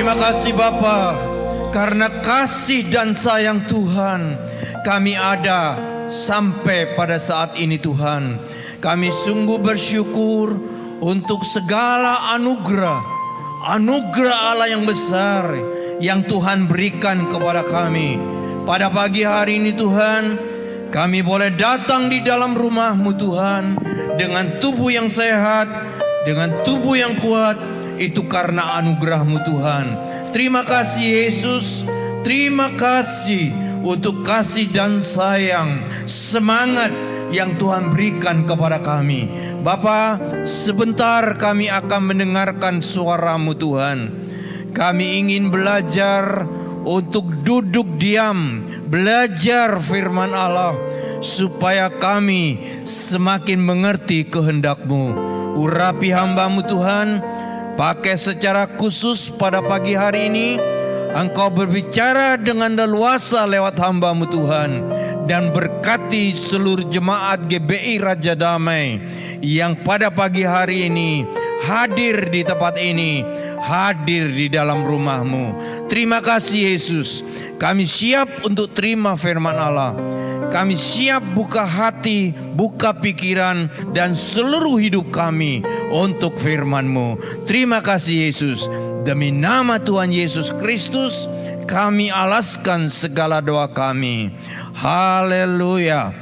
Terima kasih Bapa, karena kasih dan sayang Tuhan kami ada sampai pada saat ini Tuhan. Kami sungguh bersyukur untuk segala anugerah Allah yang besar yang Tuhan berikan kepada kami. Pada pagi hari ini Tuhan, kami boleh datang di dalam rumah-Mu Tuhan dengan tubuh yang sehat, dengan tubuh yang kuat. Itu karena anugerah-Mu Tuhan. Terima kasih Yesus. Terima kasih untuk kasih dan sayang, semangat yang Tuhan berikan kepada kami. Bapa, sebentar kami akan mendengarkan suara-Mu Tuhan. Kami ingin belajar untuk duduk diam, belajar firman Allah, supaya kami semakin mengerti kehendak-Mu. Urapi hamba-Mu Tuhan, pakai secara khusus pada pagi hari ini. Engkau berbicara dengan leluasa lewat hamba-Mu Tuhan. Dan berkati seluruh jemaat GBI Raja Damai yang pada pagi hari ini hadir di tempat ini, hadir di dalam rumah-Mu. Terima kasih Yesus. Kami siap untuk terima firman Allah. Kami siap buka hati, buka pikiran dan seluruh hidup kami untuk firman-Mu. Terima kasih Yesus. Demi nama Tuhan Yesus Kristus kami alaskan segala doa kami. Haleluya.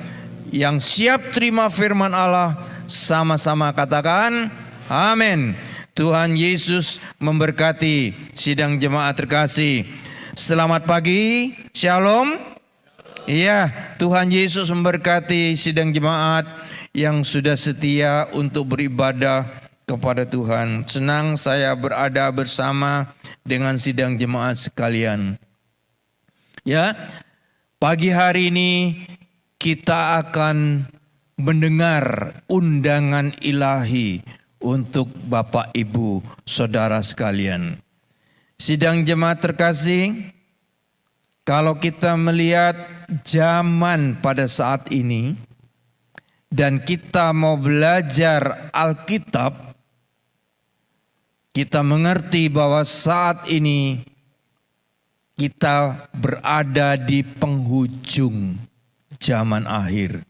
Yang siap terima firman Allah sama-sama katakan amin. Tuhan Yesus memberkati sidang jemaat terkasih. Selamat pagi, shalom. Iya, Tuhan Yesus memberkati sidang jemaat yang sudah setia untuk beribadah kepada Tuhan. Senang saya berada bersama dengan sidang jemaat sekalian. Ya, pagi hari ini kita akan mendengar undangan ilahi untuk Bapak Ibu Saudara sekalian. Sidang jemaat terkasih, kalau kita melihat zaman pada saat ini dan kita mau belajar Alkitab, kita mengerti bahwa saat ini kita berada di penghujung zaman akhir.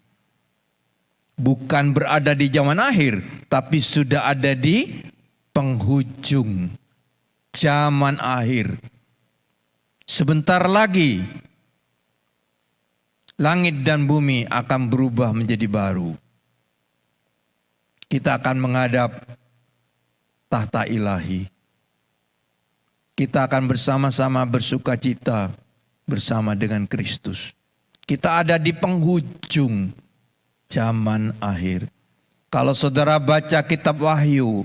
Bukan berada di zaman akhir, tapi sudah ada di penghujung zaman akhir. Sebentar lagi langit dan bumi akan berubah menjadi baru. Kita akan menghadap tahta ilahi. Kita akan bersama-sama bersukacita bersama dengan Kristus. Kita ada di penghujung zaman akhir. Kalau saudara baca kitab Wahyu,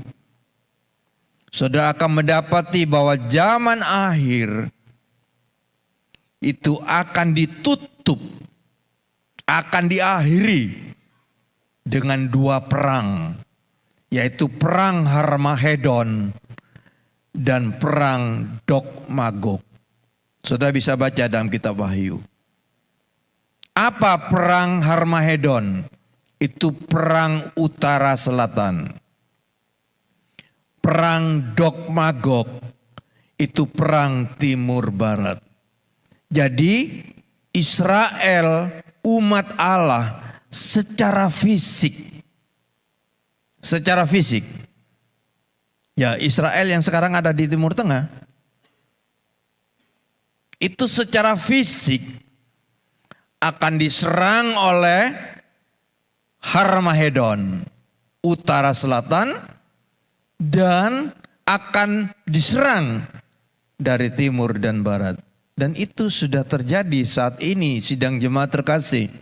saudara akan mendapati bahwa zaman akhir itu akan ditutup, akan diakhiri dengan dua perang, yaitu perang Harmagedon dan perang Gog Magog. Saudara bisa baca dalam kitab Wahyu. Apa perang Harmagedon? Itu perang utara selatan. Perang Gog Magog itu perang timur barat. Jadi Israel, umat Allah secara fisik. Ya, Israel yang sekarang ada di Timur Tengah. Itu secara fisik akan diserang oleh Harmagedon, utara selatan, dan akan diserang dari timur dan barat. Dan itu sudah terjadi saat ini, sidang jemaat terkasih.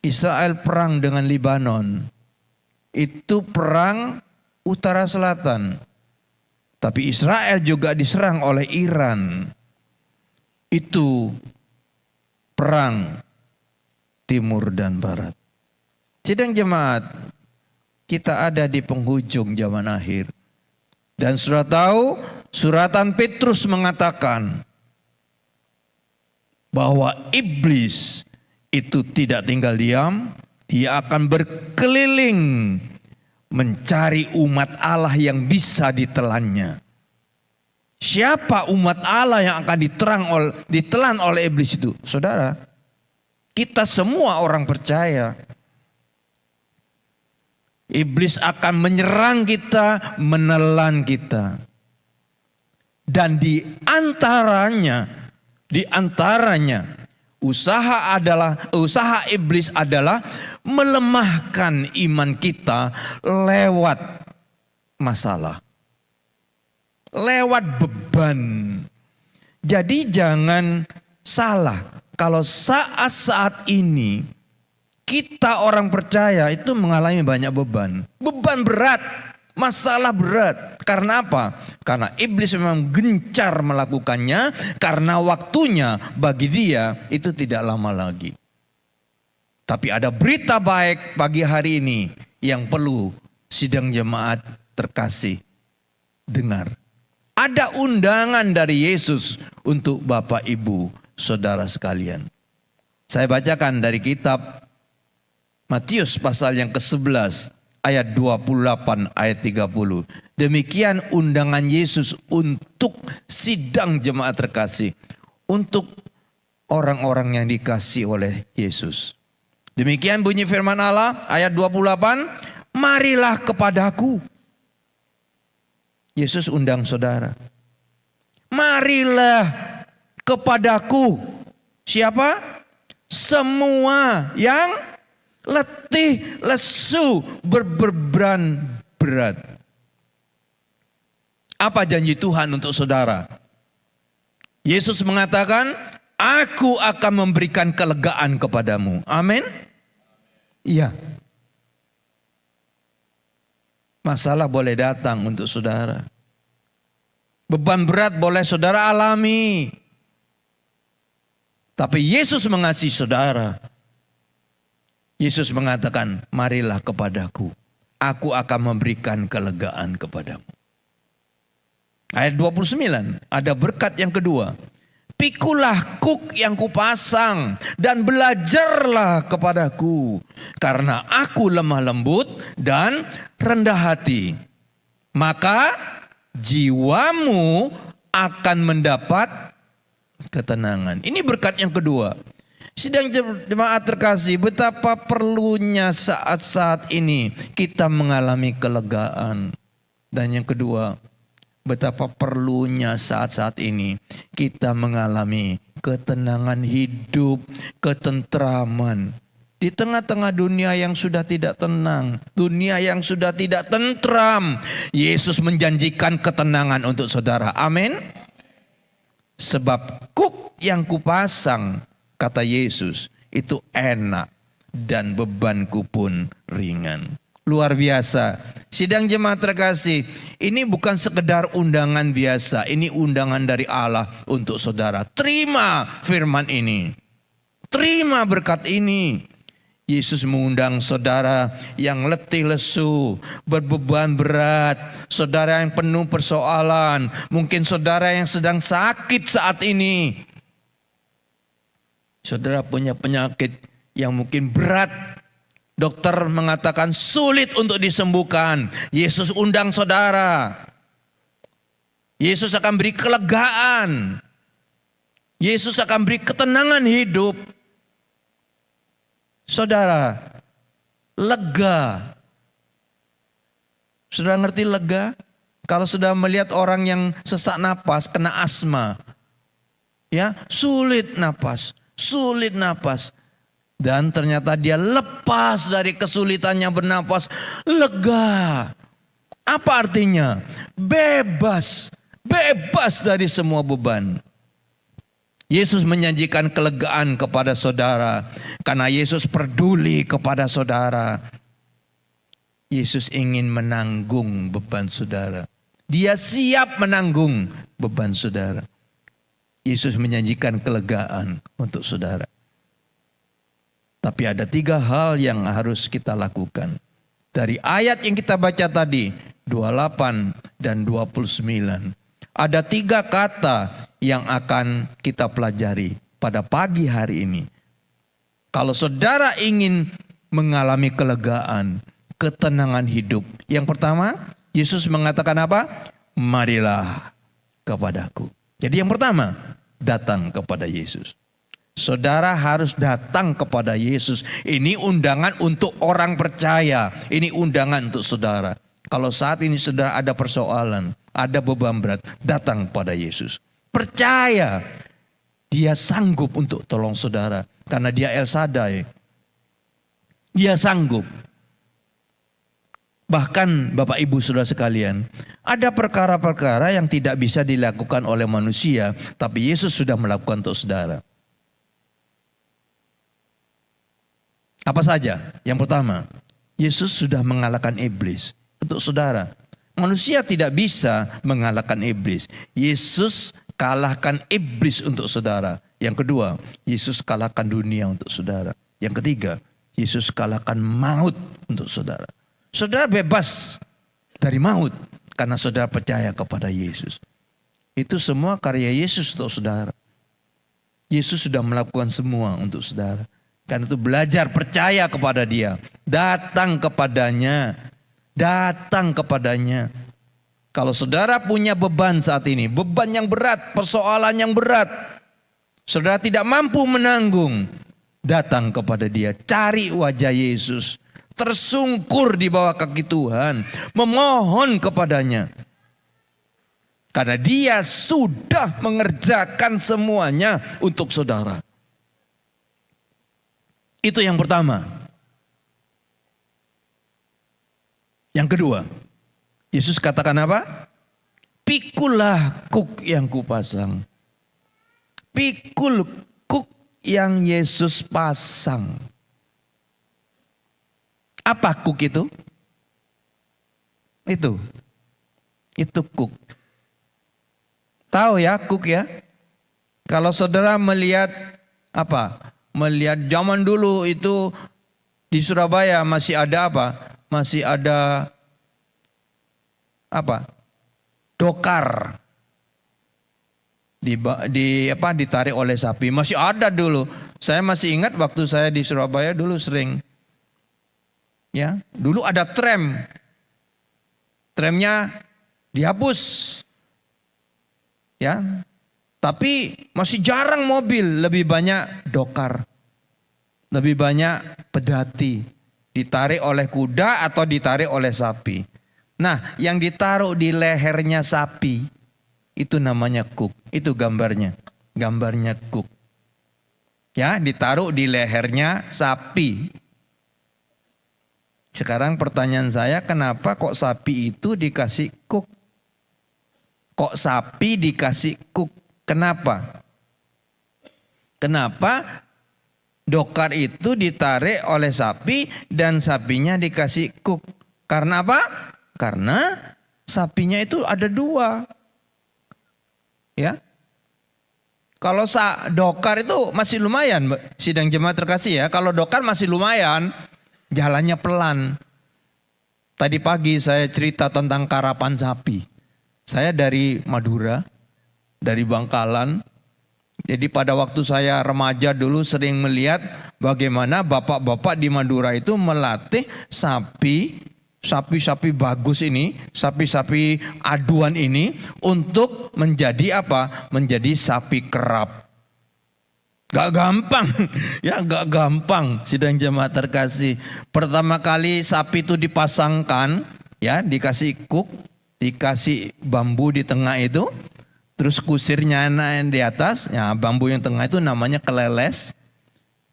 Israel perang dengan Lebanon. Itu perang utara selatan. Tapi Israel juga diserang oleh Iran. Itu perang timur dan barat. Sidang jemaat, kita ada di penghujung zaman akhir. Dan sudah tahu, suratan Petrus mengatakan bahwa iblis itu tidak tinggal diam, dia akan berkeliling mencari umat Allah yang bisa ditelannya. Siapa umat Allah yang akan ditelan oleh iblis itu? Saudara, kita semua orang percaya. Iblis akan menyerang kita, menelan kita. Dan di antaranya usaha iblis adalah melemahkan iman kita lewat masalah, lewat beban. Jadi jangan salah kalau saat-saat ini kita orang percaya itu mengalami banyak beban. Beban berat, masalah berat. Karena apa? Karena iblis memang gencar melakukannya, karena waktunya bagi dia itu tidak lama lagi. Tapi ada berita baik pagi hari ini yang perlu sidang jemaat terkasih dengar. Ada undangan dari Yesus untuk Bapak, Ibu, Saudara sekalian. Saya bacakan dari kitab Matius pasal yang ke-11 ayat 28 ayat 30. Demikian undangan Yesus untuk sidang jemaat terkasih. Untuk orang-orang yang dikasih oleh Yesus. Demikian bunyi firman Allah ayat 28. Marilah kepadaku. Yesus undang saudara. Marilah kepadaku. Siapa? Semua yang letih, lesu, berbeban berat. Apa janji Tuhan untuk saudara? Yesus mengatakan, aku akan memberikan kelegaan kepadamu. Amin. Iya. Masalah boleh datang untuk saudara. Beban berat boleh saudara alami. Tapi Yesus mengasihi saudara. Yesus mengatakan, marilah kepadaku. Aku akan memberikan kelegaan kepadamu. Ayat 29, ada berkat yang kedua. Pikulah kuk yang kupasang dan belajarlah kepadaku. Karena aku lemah lembut dan rendah hati. Maka jiwamu akan mendapat ketenangan. Ini berkat yang kedua. Sidang jemaat terkasih, betapa perlunya saat-saat ini kita mengalami kelegaan. Dan yang kedua, betapa perlunya saat-saat ini kita mengalami ketenangan hidup, ketentraman. Di tengah-tengah dunia yang sudah tidak tenang, dunia yang sudah tidak tentram, Yesus menjanjikan ketenangan untuk saudara. Amin. Sebab kuk yang kupasang, kata Yesus, itu enak dan bebanku pun ringan. Luar biasa. Sidang jemaat terkasih, ini bukan sekedar undangan biasa. Ini undangan dari Allah untuk saudara. Terima firman ini. Terima berkat ini. Yesus mengundang saudara yang letih lesu, berbeban berat. Saudara yang penuh persoalan. Mungkin saudara yang sedang sakit saat ini. Saudara punya penyakit yang mungkin berat. Dokter mengatakan sulit untuk disembuhkan. Yesus undang saudara. Yesus akan beri kelegaan. Yesus akan beri ketenangan hidup. Saudara, lega. Saudara ngerti lega? Kalau sudah melihat orang yang sesak napas, kena asma. Ya, sulit napas. Sulit napas. Dan ternyata dia lepas dari kesulitannya bernapas. Lega. Apa artinya? Bebas. Bebas dari semua beban. Yesus menjanjikan kelegaan kepada saudara. Karena Yesus peduli kepada saudara. Yesus ingin menanggung beban saudara. Dia siap menanggung beban saudara. Yesus menjanjikan kelegaan untuk saudara. Tapi ada 3 hal yang harus kita lakukan. Dari ayat yang kita baca tadi, 28 dan 29. Ada 3 kata yang akan kita pelajari pada pagi hari ini. Kalau saudara ingin mengalami kelegaan, ketenangan hidup. Yang pertama, Yesus mengatakan apa? Marilah kepadaku. Jadi yang pertama, datang kepada Yesus. Saudara harus datang kepada Yesus. Ini undangan untuk orang percaya. Ini undangan untuk saudara. Kalau saat ini saudara ada persoalan, ada beban berat, datang pada Yesus. Percaya, Dia sanggup untuk tolong saudara. Karena Dia El Shaddai. Dia sanggup. Bahkan Bapak Ibu Saudara sekalian, ada perkara-perkara yang tidak bisa dilakukan oleh manusia, tapi Yesus sudah melakukan untuk saudara. Apa saja? Yang pertama, Yesus sudah mengalahkan iblis untuk saudara. Manusia tidak bisa mengalahkan iblis. Yesus kalahkan iblis untuk saudara. Yang kedua, Yesus kalahkan dunia untuk saudara. Yang ketiga, Yesus kalahkan maut untuk saudara. Saudara bebas dari maut karena saudara percaya kepada Yesus. Itu semua karya Yesus untuk saudara. Yesus sudah melakukan semua untuk saudara. Karena itu belajar percaya kepada Dia. Datang kepadanya. Datang kepadanya. Kalau saudara punya beban saat ini, beban yang berat, persoalan yang berat, saudara tidak mampu menanggung, datang kepada Dia. Cari wajah Yesus. Tersungkur di bawah kaki Tuhan, memohon kepadanya. Karena Dia sudah mengerjakan semuanya untuk saudara. Itu yang pertama. Yang kedua, Yesus katakan apa? Pikulah kuk yang kupasang. Pikul kuk yang Yesus pasang. Apa kuk itu? Itu kuk. Tahu ya kuk ya? Kalau saudara melihat apa? Melihat zaman dulu itu di Surabaya masih ada apa? Masih ada apa? Dokar. Ditarik oleh sapi. Masih ada dulu. Saya masih ingat waktu saya di Surabaya dulu sering. Ya, dulu ada tram. Tramnya dihapus. Ya. Tapi masih jarang mobil, lebih banyak dokar. Lebih banyak pedati. Ditarik oleh kuda atau ditarik oleh sapi. Nah, yang ditaruh di lehernya sapi itu namanya kuk. Itu gambarnya. Gambarnya kuk. Ya, ditaruh di lehernya sapi. Sekarang pertanyaan saya, kenapa kok sapi itu dikasih kuk? Kok sapi dikasih kuk? Kenapa? Kenapa dokar itu ditarik oleh sapi dan sapinya dikasih kuk? Karena apa? Karena sapinya itu ada dua. Ya. Kalau dokar itu masih lumayan, sidang jemaat terkasih ya. Kalau dokar masih lumayan. Jalannya pelan. Tadi pagi saya cerita tentang karapan sapi. Saya dari Madura, dari Bangkalan. Jadi pada waktu saya remaja dulu sering melihat bagaimana bapak-bapak di Madura itu melatih sapi-sapi bagus ini, sapi-sapi aduan ini untuk menjadi apa? Menjadi sapi kerap. Gak gampang, ya gak gampang sidang jemaat terkasih. Pertama kali sapi itu dipasangkan, ya dikasih kuk, dikasih bambu di tengah itu, terus kusirnya naik di atas, ya bambu yang tengah itu namanya keleles,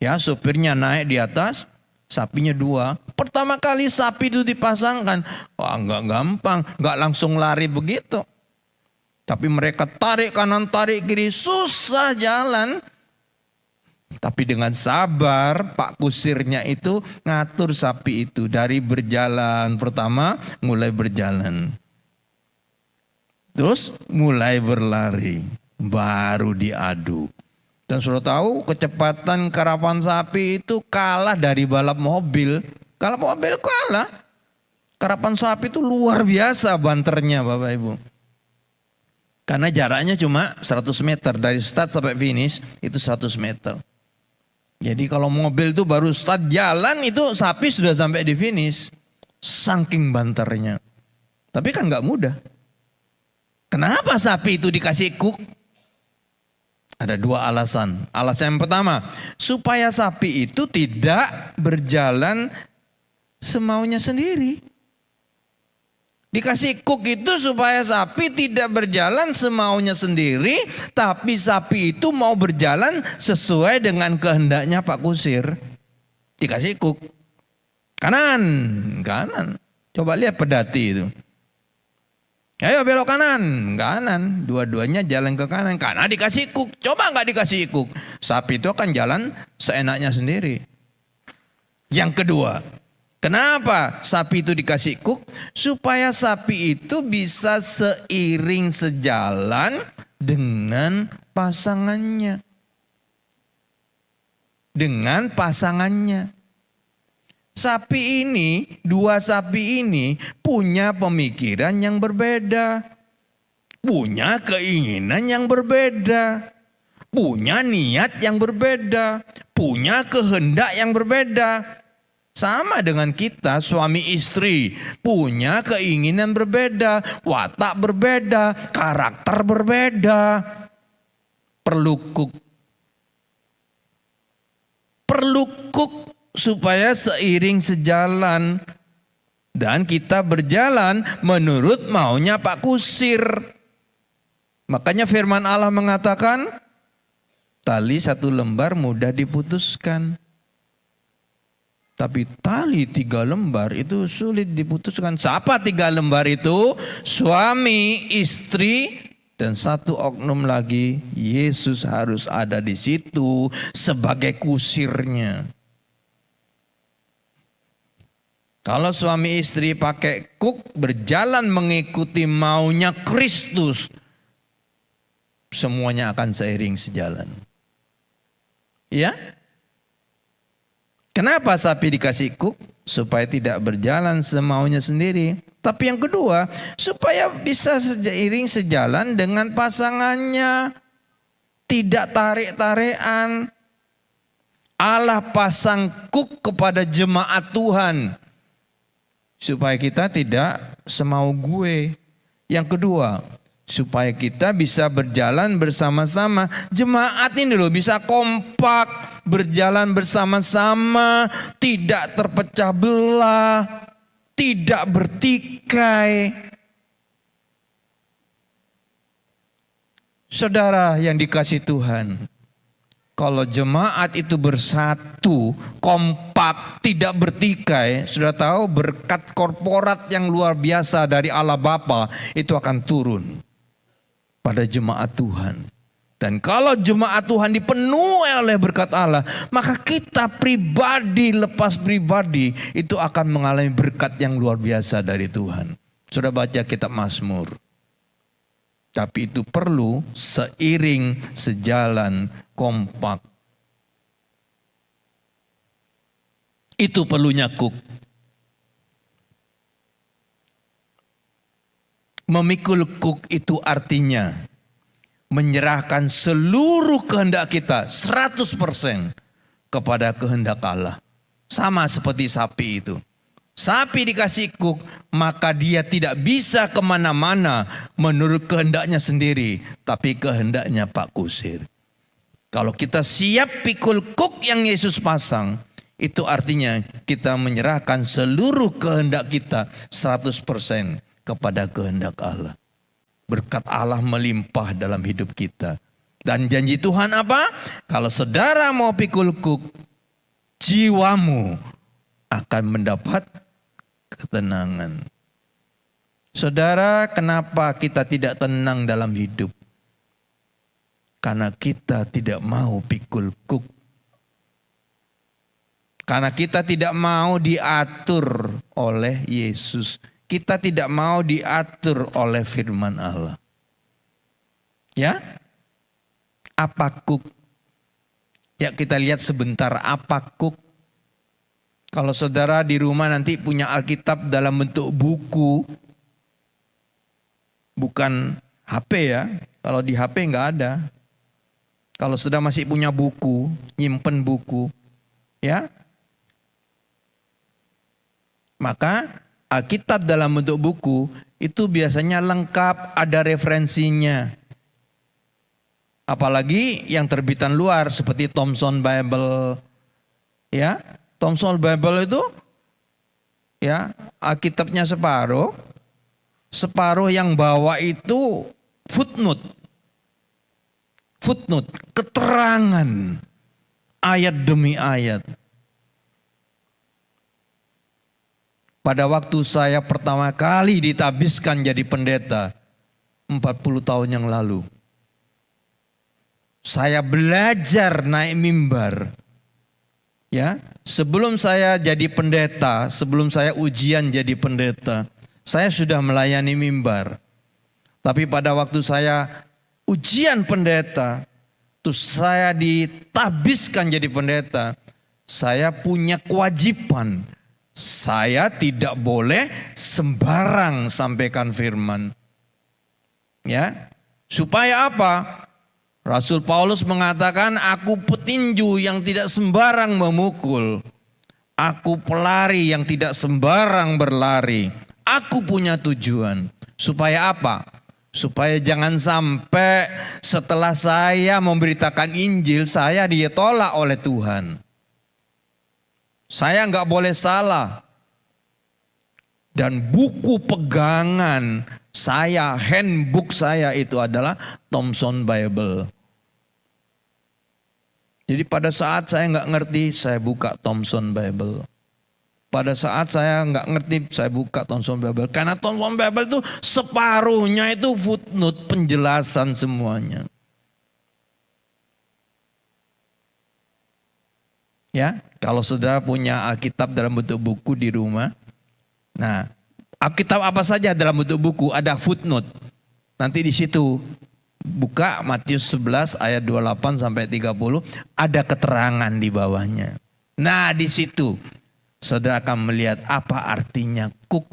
ya supirnya naik di atas, sapinya dua. Pertama kali sapi itu dipasangkan, wah gak gampang, gak langsung lari begitu. Tapi mereka tarik kanan, tarik kiri, susah jalan. Tapi dengan sabar Pak kusirnya itu ngatur sapi itu dari berjalan. Pertama mulai berjalan. Terus mulai berlari. Baru diadu. Dan sudah tahu kecepatan karapan sapi itu kalah dari balap mobil. Kalau mobil kalah. Karapan sapi itu luar biasa banternya Bapak Ibu. Karena jaraknya cuma 100 meter. Dari start sampai finish itu 100 meter. Jadi kalau mobil itu baru start jalan itu sapi sudah sampai di finish. Saking banternya. Tapi kan gak mudah. Kenapa sapi itu dikasih kuk? Ada dua alasan. Alasan yang pertama, supaya sapi itu tidak berjalan semaunya sendiri. Dikasih kuk itu supaya sapi tidak berjalan semaunya sendiri, tapi sapi itu mau berjalan sesuai dengan kehendaknya Pak Kusir. Dikasih kuk. Kanan. Coba lihat pedati itu. Ayo belok kanan. Dua-duanya jalan ke kanan. Karena dikasih kuk. Coba nggak dikasih kuk, sapi itu akan jalan seenaknya sendiri. Yang kedua, kenapa sapi itu dikasih kuk? Supaya sapi itu bisa seiring sejalan dengan pasangannya. Sapi ini, dua sapi ini punya pemikiran yang berbeda. Punya keinginan yang berbeda. Punya niat yang berbeda. Punya kehendak yang berbeda. Sama dengan kita, suami istri, punya keinginan berbeda, watak berbeda, karakter berbeda. Perlu kuk supaya seiring sejalan. Dan kita berjalan menurut maunya Pak Kusir. Makanya firman Allah mengatakan, tali satu lembar mudah diputuskan. Tapi tali 3 lembar itu sulit diputuskan. Siapa 3 lembar itu? Suami, istri, dan satu oknum lagi. Yesus harus ada di situ sebagai kusirnya. Kalau suami istri pakai kuk berjalan mengikuti maunya Kristus, semuanya akan seiring sejalan. Ya? Kenapa sapi dikasih kuk? Supaya tidak berjalan semaunya sendiri. Tapi yang kedua, supaya bisa seiring sejalan dengan pasangannya. Tidak tarik-tarikan. Allah pasang kuk kepada jemaat Tuhan. Supaya kita tidak semau gue. Yang kedua, supaya kita bisa berjalan bersama-sama. Jemaat ini loh bisa kompak, berjalan bersama-sama, tidak terpecah belah, tidak bertikai. Saudara yang dikasih Tuhan, kalau jemaat itu bersatu, kompak, tidak bertikai, sudah tahu berkat korporat yang luar biasa dari Allah Bapa itu akan turun pada jemaat Tuhan. Dan kalau jemaat Tuhan dipenuhi oleh berkat Allah, maka kita pribadi lepas pribadi itu akan mengalami berkat yang luar biasa dari Tuhan. Sudah baca kitab Mazmur. Tapi itu perlu seiring, sejalan, kompak. Itu perlunya kuk. Memikul kuk itu artinya menyerahkan seluruh kehendak kita 100% kepada kehendak Allah. Sama seperti sapi itu. Sapi dikasih kuk, maka dia tidak bisa kemana-mana menurut kehendaknya sendiri, tapi kehendaknya Pak Kusir. Kalau kita siap pikul kuk yang Yesus pasang, itu artinya kita menyerahkan seluruh kehendak kita 100% kepada kehendak Allah. Berkat Allah melimpah dalam hidup kita. Dan janji Tuhan apa? Kalau saudara mau pikul kuk, jiwamu akan mendapat ketenangan. Saudara, kenapa kita tidak tenang dalam hidup? Karena kita tidak mau pikul kuk. Karena kita tidak mau diatur oleh Yesus. Kita tidak mau diatur oleh firman Allah. Ya? Apa kuk? Ya, kita lihat sebentar apa kuk. Kalau saudara di rumah nanti punya Alkitab dalam bentuk buku, bukan HP ya. Kalau di HP nggak ada. Kalau saudara masih punya buku, nyimpen buku, ya, maka Alkitab dalam bentuk buku itu biasanya lengkap, ada referensinya. Apalagi yang terbitan luar seperti Thomson Bible. Ya, Thomson Bible itu ya, Alkitabnya separuh. Separuh yang bawa itu footnote. Footnote, keterangan ayat demi ayat. Pada waktu saya pertama kali ditabiskan jadi pendeta 40 tahun yang lalu. Saya belajar naik mimbar. Ya, sebelum saya jadi pendeta, sebelum saya ujian jadi pendeta, saya sudah melayani mimbar. Tapi pada waktu saya ujian pendeta, terus saya ditabiskan jadi pendeta, saya punya kewajiban. Saya tidak boleh sembarang sampaikan firman. Ya, supaya apa? Rasul Paulus mengatakan, aku petinju yang tidak sembarang memukul. Aku pelari yang tidak sembarang berlari. Aku punya tujuan. Supaya apa? Supaya jangan sampai setelah saya memberitakan Injil, saya ditolak oleh Tuhan. Saya nggak boleh salah. Dan buku pegangan saya, handbook saya itu adalah Thomson Bible. Jadi pada saat saya nggak ngerti, saya buka Thomson Bible. Pada saat saya nggak ngerti, saya buka Thomson Bible. Karena Thomson Bible itu separuhnya itu footnote, penjelasan semuanya. Ya, kalau saudara punya Alkitab dalam bentuk buku di rumah, nah Alkitab apa saja dalam bentuk buku ada footnote. Nanti di situ buka Matius 11 ayat 28 sampai 30, ada keterangan di bawahnya. Nah di situ saudara akan melihat apa artinya cook.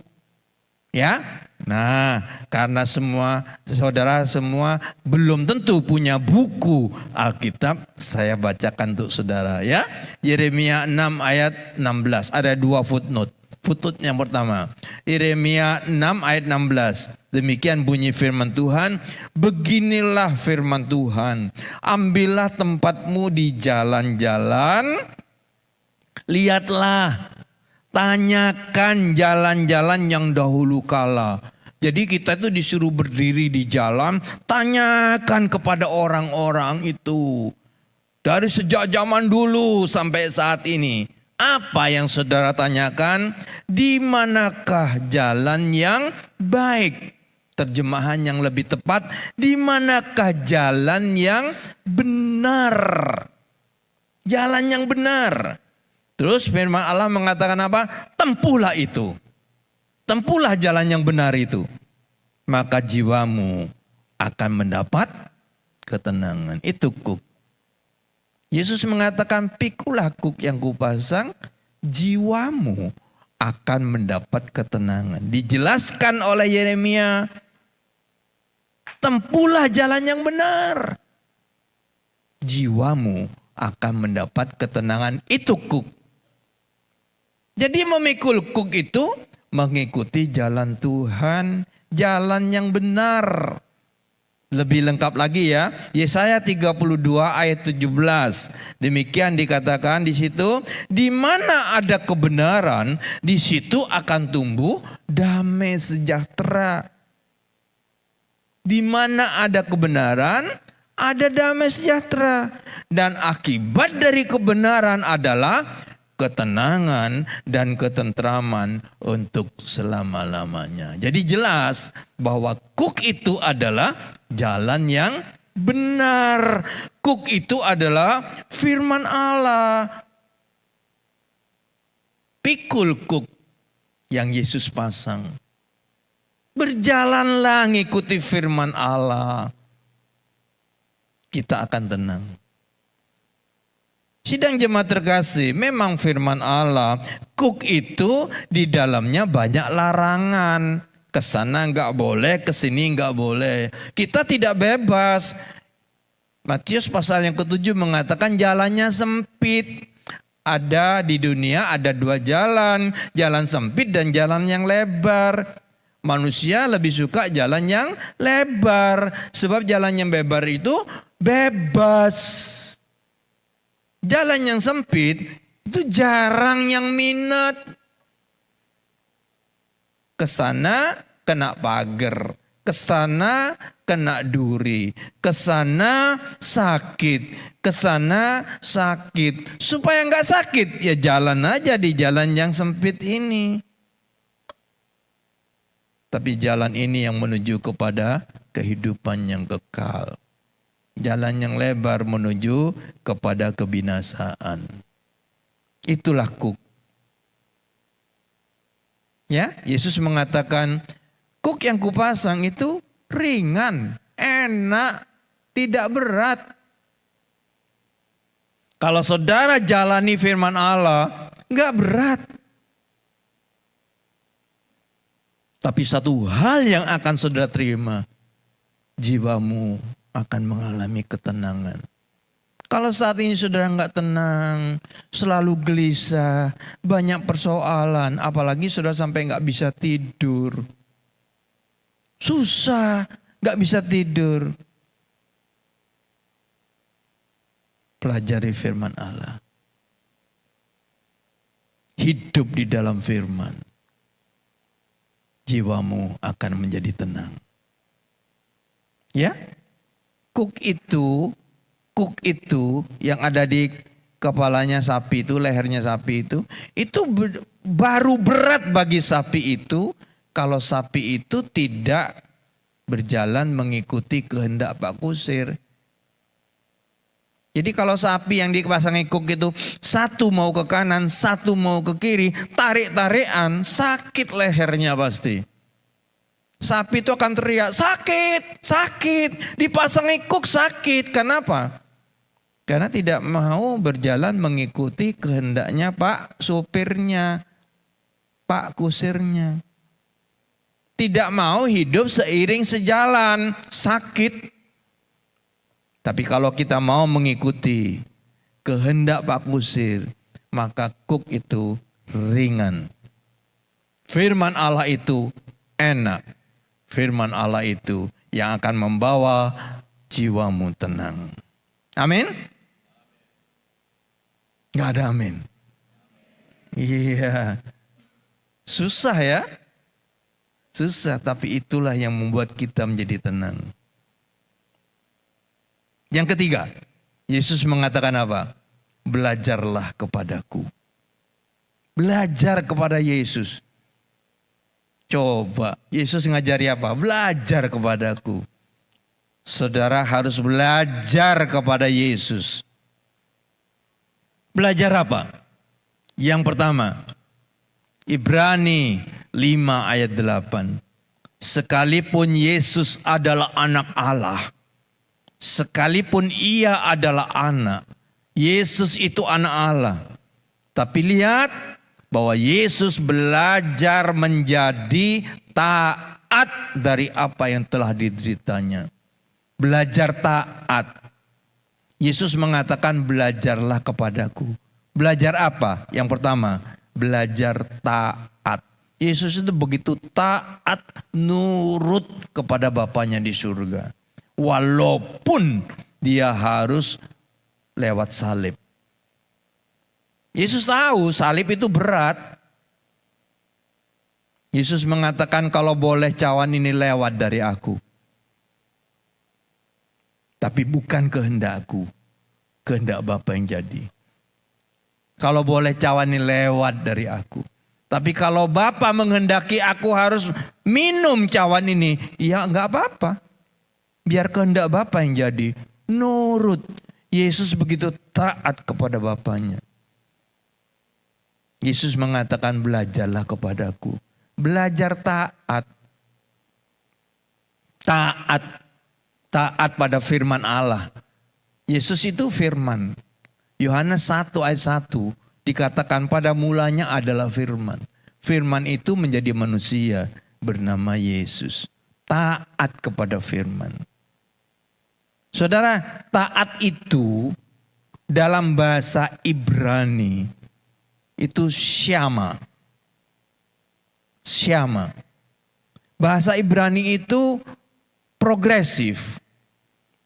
Ya, nah karena saudara semua belum tentu punya buku Alkitab, saya bacakan untuk saudara ya. Yeremia 6 ayat 16, ada dua footnote. Footnote yang pertama, Yeremia 6 ayat 16. Demikian bunyi firman Tuhan, beginilah firman Tuhan, ambillah tempatmu di jalan-jalan, lihatlah, tanyakan jalan-jalan yang dahulu kala. Jadi kita itu disuruh berdiri di jalan, tanyakan kepada orang-orang itu. Dari sejak zaman dulu sampai saat ini, apa yang saudara tanyakan? Di manakah jalan yang baik? Terjemahan yang lebih tepat, di manakah jalan yang benar? Jalan yang benar. Terus firman Allah mengatakan apa? Tempuhlah itu. Tempuhlah jalan yang benar itu. Maka jiwamu akan mendapat ketenangan. Itu kuk. Yesus mengatakan, pikulah kuk yang kupasang, jiwamu akan mendapat ketenangan. Dijelaskan oleh Yeremia, tempuhlah jalan yang benar. Jiwamu akan mendapat ketenangan. Itu kuk. Jadi memikul kuk itu mengikuti jalan Tuhan, jalan yang benar. Lebih lengkap lagi ya, Yesaya 32 ayat 17. Demikian dikatakan di situ, di mana ada kebenaran, di situ akan tumbuh damai sejahtera. Di mana ada kebenaran, ada damai sejahtera. Dan akibat dari kebenaran adalah ketenangan dan ketentraman untuk selama-lamanya. Jadi jelas bahwa kuk itu adalah jalan yang benar. Kuk itu adalah firman Allah. Pikul kuk yang Yesus pasang. Berjalanlah ngikuti firman Allah. Kita akan tenang. Sidang jemaat terkasih, memang firman Allah, kuk itu di dalamnya banyak larangan. Kesana enggak boleh, kesini enggak boleh. Kita tidak bebas. Matius pasal yang ke-7 mengatakan jalannya sempit. Ada di dunia ada dua jalan, jalan sempit dan jalan yang lebar. manusia lebih suka jalan yang lebar. Sebab jalan yang lebar itu bebas. Jalan yang sempit itu jarang yang minat. Kesana kena pagar, kesana kena duri, kesana sakit, kesana sakit. Supaya nggak sakit, ya jalan aja di jalan yang sempit ini. Tapi jalan ini yang menuju kepada kehidupan yang kekal. Jalan yang lebar menuju kepada kebinasaan. Itulah kuk. Ya, Yesus mengatakan, kuk yang kupasang itu ringan, enak, tidak berat. Kalau saudara jalani firman Allah, enggak berat. Tapi satu hal yang akan saudara terima, jiwamu akan mengalami ketenangan. Kalau saat ini saudara enggak tenang, selalu gelisah, banyak persoalan, apalagi saudara sampai enggak bisa tidur. Susah, enggak bisa tidur. Pelajari firman Allah. Hidup di dalam firman. Jiwamu akan menjadi tenang. Ya? Kuk itu yang ada di kepalanya sapi itu, lehernya sapi itu baru berat bagi sapi itu kalau sapi itu tidak berjalan mengikuti kehendak Pak Kusir. Jadi kalau sapi yang dipasangi kuk itu satu mau ke kanan, satu mau ke kiri, tarik-tarikan, sakit lehernya pasti. Sapi itu akan teriak, sakit, sakit, dipasangi kuk sakit. Kenapa? Karena tidak mau berjalan mengikuti kehendaknya Pak supirnya, Pak kusirnya. Tidak mau hidup seiring sejalan, sakit. Tapi kalau kita mau mengikuti kehendak Pak kusir, maka kuk itu ringan. Firman Allah itu enak. Firman Allah itu yang akan membawa jiwamu tenang. Amin? Gak ada amin. Iya. Susah ya. Susah, tapi itulah yang membuat kita menjadi tenang. Yang ketiga, Yesus mengatakan apa? Belajarlah kepadaku. Belajar kepada Yesus. Coba, Yesus ngajari apa? Belajar kepadaku. Saudara harus belajar kepada Yesus. Belajar apa? Yang pertama, Ibrani 5 ayat 8. Sekalipun Yesus adalah anak Allah, sekalipun ia adalah anak, Yesus itu anak Allah. Tapi lihat bahwa Yesus belajar menjadi taat dari apa yang telah dideritanya. Belajar taat. Yesus mengatakan belajarlah kepadaku. Belajar apa? Yang pertama, belajar taat. Yesus itu begitu taat, nurut kepada Bapanya di surga. Walaupun dia harus lewat salib. Yesus tahu salib itu berat. Yesus mengatakan kalau boleh cawan ini lewat dari aku. Tapi bukan kehendakku, kehendak Bapa yang jadi. Kalau boleh cawan ini lewat dari aku. Tapi kalau Bapa menghendaki aku harus minum cawan ini, ya enggak apa-apa. Biar kehendak Bapa yang jadi. Nurut. Yesus begitu taat kepada Bapanya. Yesus mengatakan belajarlah kepadaku. Belajar taat. Taat. Taat pada firman Allah. Yesus itu firman. Yohanes 1 ayat 1 dikatakan pada mulanya adalah firman. Firman itu menjadi manusia bernama Yesus. Taat kepada firman. Saudara, taat itu dalam bahasa Ibrani itu syama. Syama. Bahasa Ibrani itu progresif.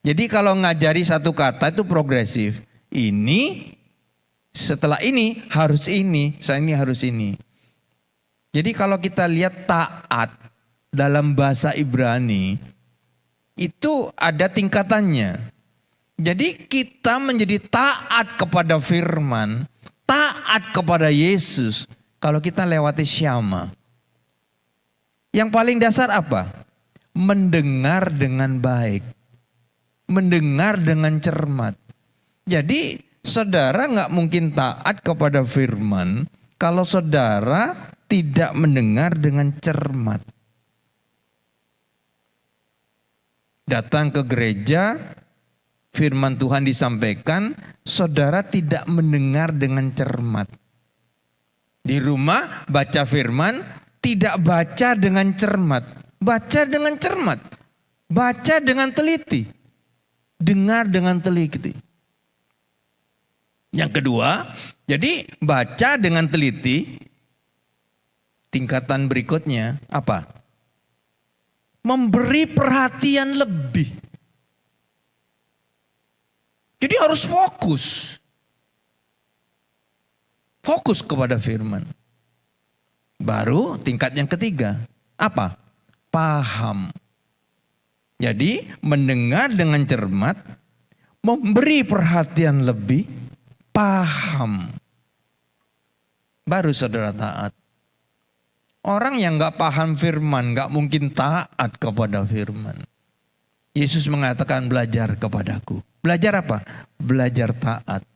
Jadi kalau ngajari satu kata itu progresif. Ini, setelah ini harus ini, setelah ini harus ini. Jadi kalau kita lihat taat dalam bahasa Ibrani itu ada tingkatannya. Jadi kita menjadi taat kepada firman, taat kepada Yesus kalau kita lewati syama. Yang paling dasar apa? Mendengar dengan baik. Mendengar dengan cermat. Jadi saudara nggak mungkin taat kepada firman kalau saudara tidak mendengar dengan cermat. Datang ke gereja, firman Tuhan disampaikan, saudara tidak mendengar dengan cermat. Di rumah baca firman, tidak baca dengan cermat. Baca dengan cermat. Baca dengan teliti. Dengar dengan teliti. Yang kedua, jadi baca dengan teliti. Tingkatan berikutnya apa? Memberi perhatian lebih. Jadi harus fokus. Fokus kepada firman. Baru tingkat yang ketiga. Apa? Paham. Jadi mendengar dengan cermat. Memberi perhatian lebih. Paham. Baru saudara taat. Orang yang gak paham firman gak mungkin taat kepada firman. Yesus mengatakan belajar kepadaku. Belajar apa? Belajar taat.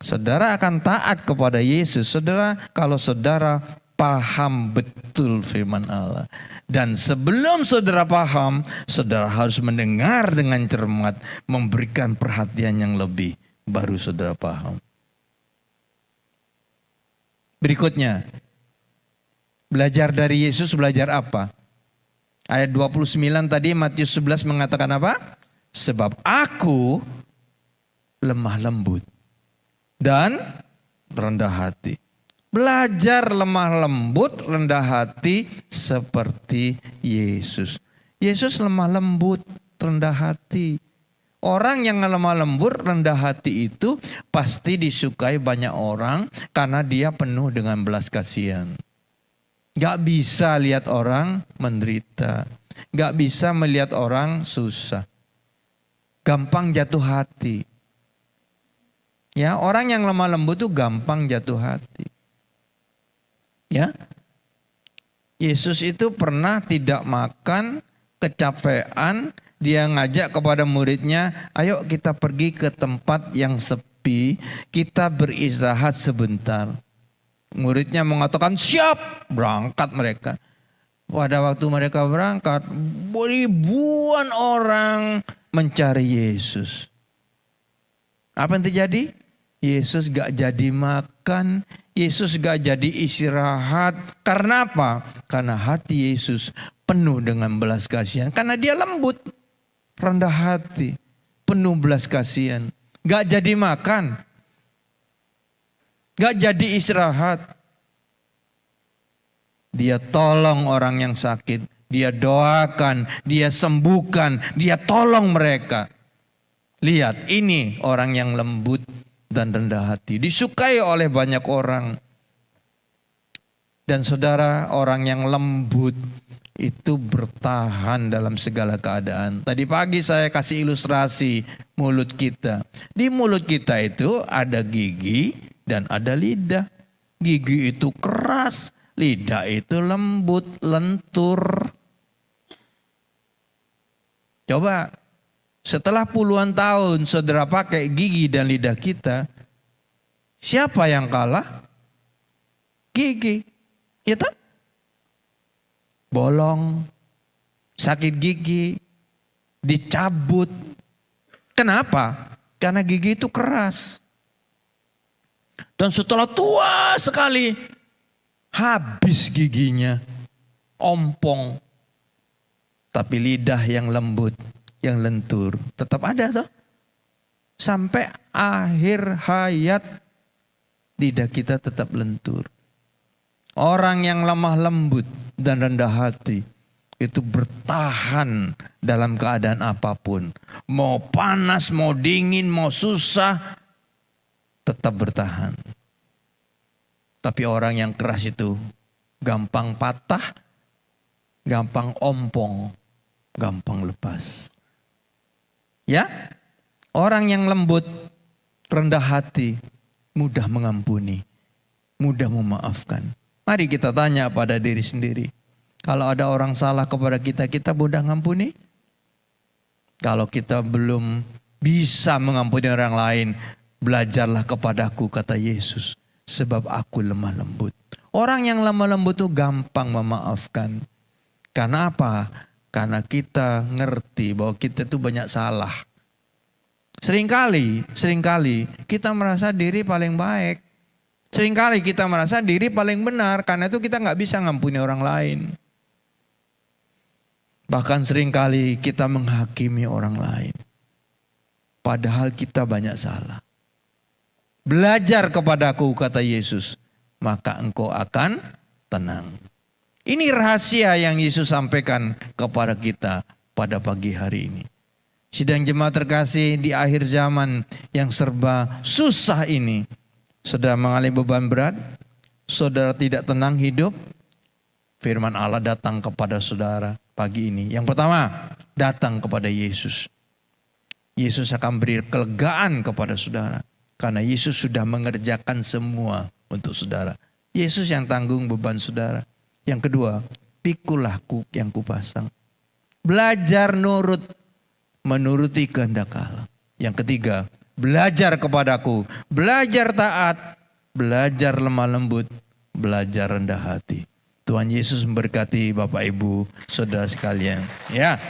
Saudara akan taat kepada Yesus. Saudara kalau saudara paham betul firman Allah. Dan sebelum saudara paham, saudara harus mendengar dengan cermat. Memberikan perhatian yang lebih. Baru saudara paham. Berikutnya. Belajar dari Yesus, belajar apa? Ayat 29 tadi Matius 11 mengatakan apa? Sebab aku lemah lembut dan rendah hati. Belajar lemah lembut, rendah hati seperti Yesus. Yesus lemah lembut, rendah hati. Orang yang lemah lembut, rendah hati itu pasti disukai banyak orang karena dia penuh dengan belas kasihan. Gak bisa lihat orang menderita. Gak bisa melihat orang susah. Gampang jatuh hati. Ya, orang yang lemah lembut itu gampang jatuh hati. Ya. Yesus itu pernah tidak makan, kecapean, dia ngajak kepada muridnya, ayo kita pergi ke tempat yang sepi, kita beristirahat sebentar. Muridnya mengatakan siap, berangkat mereka. Pada waktu mereka berangkat, ribuan orang mencari Yesus. Apa yang terjadi? Yesus gak jadi makan, Yesus gak jadi istirahat. Karena apa? Karena hati Yesus penuh dengan belas kasihan. Karena dia lembut, rendah hati, penuh belas kasihan. Gak jadi makan. Gak jadi istirahat. Dia tolong orang yang sakit. Dia doakan, dia sembuhkan, dia tolong mereka. Lihat, ini orang yang lembut dan rendah hati. Disukai oleh banyak orang. Dan saudara, orang yang lembut itu bertahan dalam segala keadaan. Tadi pagi saya kasih ilustrasi mulut kita. Di mulut kita itu ada gigi dan ada lidah. Gigi itu keras, lidah itu lembut, lentur. Coba setelah puluhan tahun saudara pakai gigi dan lidah kita, siapa yang kalah? Gigi. Ya tak? Bolong, sakit gigi, dicabut. Kenapa? Karena gigi itu keras. Dan setelah tua sekali, habis giginya, ompong. Tapi lidah yang lembut, yang lentur, tetap ada toh. Sampai akhir hayat, lidah kita tetap lentur. Orang yang lemah lembut dan rendah hati, itu bertahan dalam keadaan apapun. Mau panas, mau dingin, mau susah, tetap bertahan. Tapi orang yang keras itu gampang patah, gampang ompong, gampang lepas. Ya, orang yang lembut, rendah hati, mudah mengampuni, mudah memaafkan. Mari kita tanya pada diri sendiri. Kalau ada orang salah kepada kita, kita mudah mengampuni? Kalau kita belum bisa mengampuni orang lain, belajarlah kepadaku, kata Yesus, sebab aku lemah lembut. Orang yang lemah lembut itu gampang memaafkan. Karena apa? Karena kita ngerti bahwa kita itu banyak salah. Seringkali kita merasa diri paling baik. Seringkali kita merasa diri paling benar. Karena itu kita nggak bisa ngampuni orang lain. Bahkan seringkali kita menghakimi orang lain. Padahal kita banyak salah. Belajar kepadaku, kata Yesus, maka engkau akan tenang. Ini rahasia yang Yesus sampaikan kepada kita pada pagi hari ini. Sidang jemaat terkasih, di akhir zaman yang serba susah ini, saudara mengalami beban berat, saudara tidak tenang hidup, firman Allah datang kepada saudara pagi ini. Yang pertama, datang kepada Yesus. Yesus akan beri kelegaan kepada saudara. Karena Yesus sudah mengerjakan semua untuk saudara. Yesus yang tanggung beban saudara. Yang kedua, pikulah yang kupasang. Belajar menuruti kehendak Allah. Yang ketiga, belajar kepadaku. Belajar taat, belajar lemah lembut, belajar rendah hati. Tuhan Yesus memberkati Bapak Ibu, saudara sekalian. Ya.